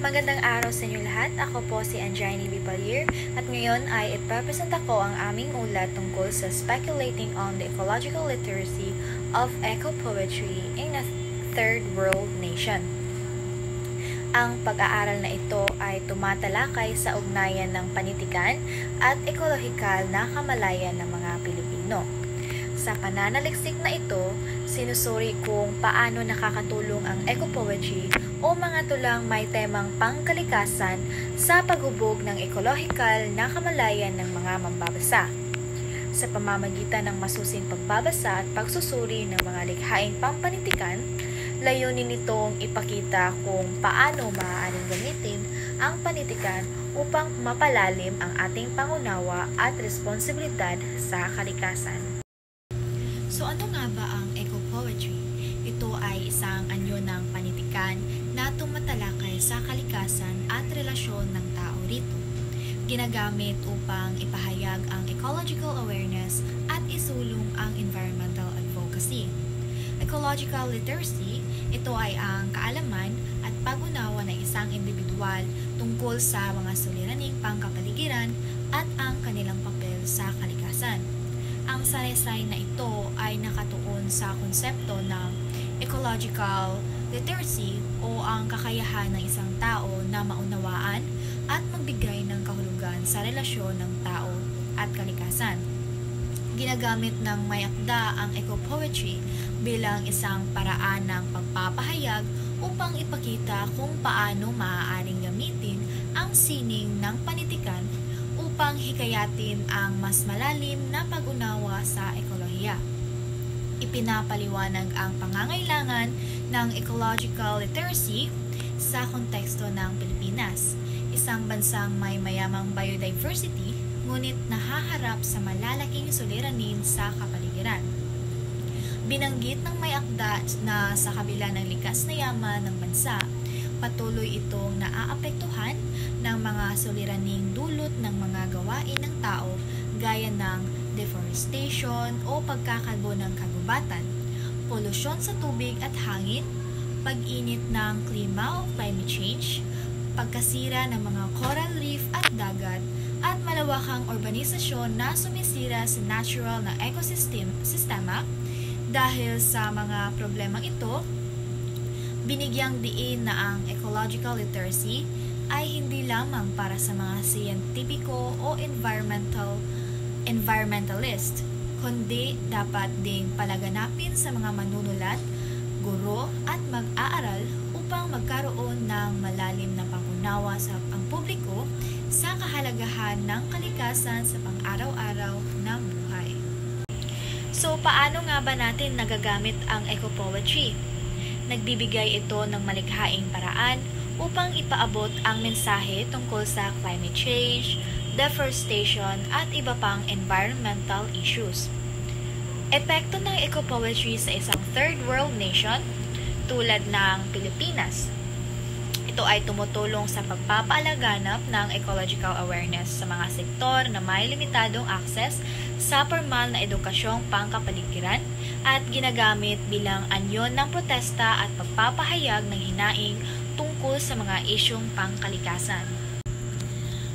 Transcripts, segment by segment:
Magandang araw sa inyo lahat. Ako po si Anjani Vipalier at ngayon ay ipapresenta ko ang aming ulat tungkol sa speculating on the ecological literacy of eco-poetry in a third world nation. Ang pag-aaral na ito ay tumatalakay sa ugnayan ng panitikan at ekolohikal na kamalayan ng mga Pilipino. Sa pananaliksik na ito, sinusuri kung paano nakakatulong ang eco-poetry o mga tulang may temang pangkalikasan sa paghubog ng ekolohikal na kamalayan ng mga mambabasa. Sa pamamagitan ng masusing pagbabasa at pagsusuri ng mga likhaing pampanitikan, layunin nitong ipakita kung paano maaaring gamitin ang panitikan upang mapalalim ang ating pangunawa at responsibilidad sa kalikasan. So ano nga ba ang eco-poetry? Ito ay isang anyo ng panitikan na tumatalakay sa kalikasan at relasyon ng tao rito. Ginagamit upang ipahayag ang ecological awareness at isulong ang environmental advocacy. Ecological literacy, ito ay ang kaalaman at pag-unawa ng isang individual tungkol sa mga suliraning pangkapaligiran at ang kanilang papel sa kalikasan. Ang salaysay na ito ay nakatuon sa konsepto ng ecological literacy o ang kakayahan ng isang tao na maunawaan at magbigay ng kahulugan sa relasyon ng tao at kalikasan. Ginagamit ng may akda ang eco-poetry bilang isang paraan ng pagpapahayag upang ipakita kung paano maaaring gamitin ang sining ng panitikan upang hikayatin ang mas malalim na pag-unawa sa ekolohiya. Ipinapaliwanag ang pangangailangan ng ecological literacy sa konteksto ng Pilipinas, isang bansang may mayamang biodiversity ngunit nahaharap sa malalaking suliranin sa kapaligiran. Binanggit ng may akda na sa kabila ng likas na yaman ng bansa, patuloy itong naaapektuhan ng mga suliraning dulot ng mga gawain ng tao gaya ng deforestation o pagkakalbo ng kagubatan, polusyon sa tubig at hangin, pag-init ng klima o climate change, pagkasira ng mga coral reef at dagat, at malawakang urbanisasyon na sumisira sa natural na ekosistema. Dahil sa mga problemang ito, binigyang diin na ang ecological literacy ay hindi lamang para sa mga siyentipiko o environmentalist, kundi dapat ding palaganapin sa mga manunulat, guro at mag-aaral upang magkaroon ng malalim na pangunawa sa ang publiko sa kahalagahan ng kalikasan sa pang-araw-araw na buhay. So, paano nga ba natin nagagamit ang eco-poetry? Nagbibigay ito ng malikhaing paraan upang ipaabot ang mensahe tungkol sa climate change, deforestation at iba pang environmental issues. Epekto ng eco-poetry sa isang third world nation tulad ng Pilipinas. Ito ay tumutulong sa pagpapalaganap ng ecological awareness sa mga sektor na may limitadong access sa formal na edukasyong pangkapaligiran at ginagamit bilang anyo ng protesta at pagpapahayag ng hinaing tungkol sa mga isyong pangkalikasan.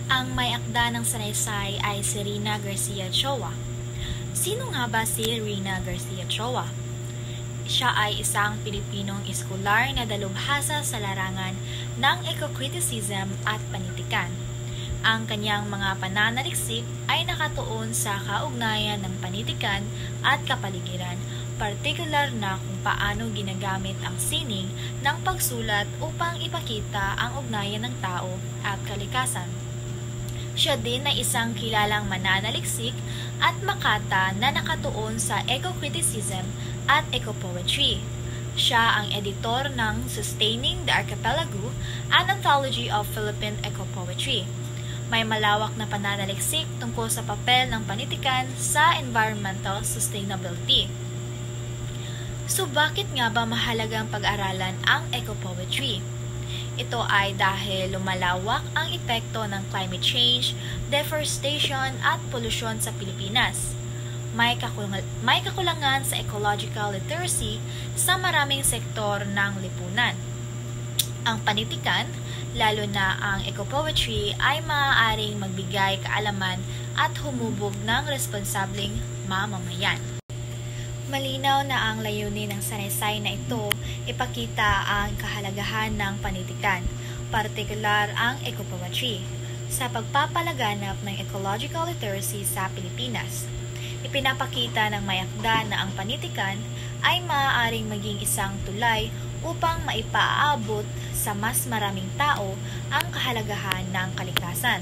Ang may akda ng sanaysay ay si Rina Garcia Ochoa. Sino nga ba si Rina Garcia Ochoa? Siya ay isang Pilipinong eskular na dalubhasa sa larangan ng eco-criticism at panitikan. Ang kanyang mga pananaliksik ay nakatuon sa kaugnayan ng panitikan at kapaligiran, partikular na kung paano ginagamit ang sining ng pagsulat upang ipakita ang ugnayan ng tao at kalikasan. Siya din ay isang kilalang mananaliksik at makata na nakatuon sa eco-criticism at eco-poetry. Siya ang editor ng Sustaining the Archipelago, an anthology of Philippine eco-poetry. May malawak na pananaliksik tungkol sa papel ng panitikan sa environmental sustainability. So bakit nga ba mahalagang pag-aralan ang eco-poetry? Ito ay dahil lumalawak ang epekto ng climate change, deforestation at polusyon sa Pilipinas. May kakulangan sa ecological literacy sa maraming sektor ng lipunan. Ang panitikan lalo na ang eco-poetry ay maaaring magbigay kaalaman at humubog ng responsableng mamamayan. Malinaw na ang layunin ng sanaysay na ito ipakita ang kahalagahan ng panitikan, partikular ang eco-poetry, sa pagpapalaganap ng ecological literacy sa Pilipinas. Ipinapakita ng mayakda na ang panitikan ay maaaring maging isang tulay upang maipaabot sa mas maraming tao ang kahalagahan ng kalikasan.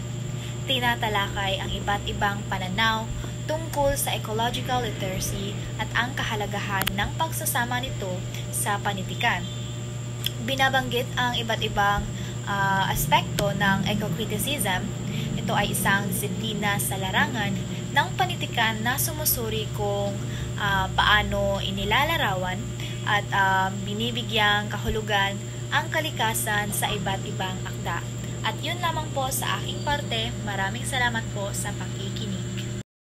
Tinatalakay ang iba't ibang pananaw tungkol sa ecological literacy at ang kahalagahan ng pagsasama nito sa panitikan. Binabanggit ang iba't ibang aspekto ng eco-criticism. Ito ay isang disiplina sa larangan ng panitikan na sumusuri kung paano inilalarawan at binibigyang kahulugan ang kalikasan sa iba't ibang akda. At yun lamang po sa aking parte. Maraming salamat po sa pakikinig.